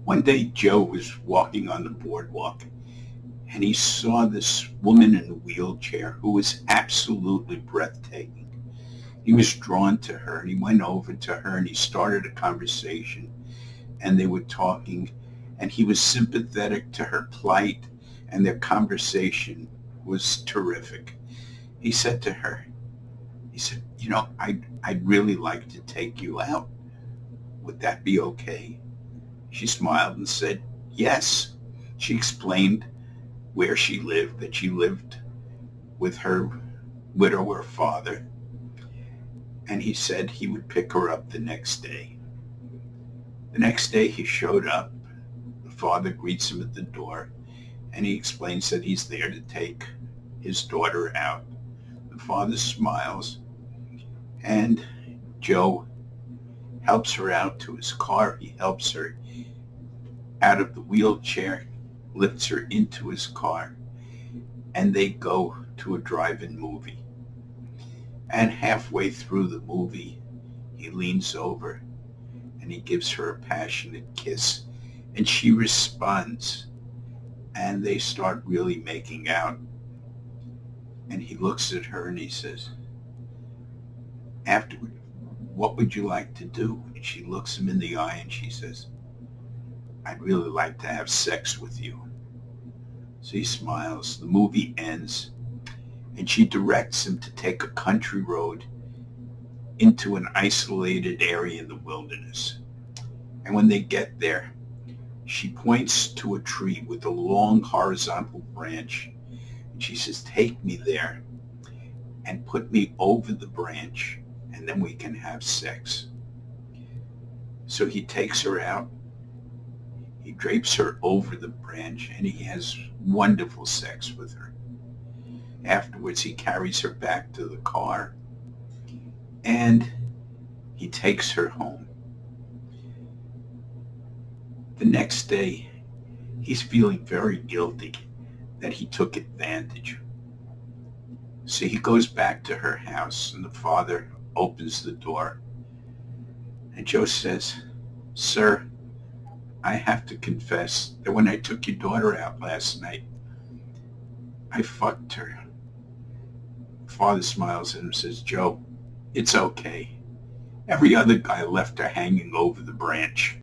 One day Joe was walking on the boardwalk and he saw this woman in a wheelchair who was absolutely breathtaking. He was drawn to her and he went over to her and he started a conversation and they were talking and he was sympathetic to her plight and their conversation was terrific. He said to her, he said, I'd really like to take you out. Would that be okay? She smiled and said, yes. She explained where she lived, that she lived with her widower father, and he said he would pick her up the next day. The next day he showed up. The father greets him at the door, and he explains that he's there to take his daughter out. The father smiles, and Joe helps her out to his car. He helps her out of the wheelchair, lifts her into his car, and they go to a drive-in movie. And halfway through the movie, he leans over and he gives her a passionate kiss, and she responds, and they start really making out. And he looks at her and he says, afterward, what would you like to do? And she looks him in the eye and she says, I'd really like to have sex with you. So he smiles. The movie ends, and she directs him to take a country road into an isolated area in the wilderness. And when they get there, she points to a tree with a long horizontal branch. And she says, take me there and put me over the branch, and then we can have sex. So he takes her out. He drapes her over the branch, and he has wonderful sex with her. Afterwards, he carries her back to the car, and he takes her home. The next day, he's feeling very guilty that he took advantage. So he goes back to her house, and the father opens the door. And Joe says, sir, I have to confess that when I took your daughter out last night, I fucked her. Father smiles at him and says, Joe, it's okay. Every other guy left her hanging over the branch.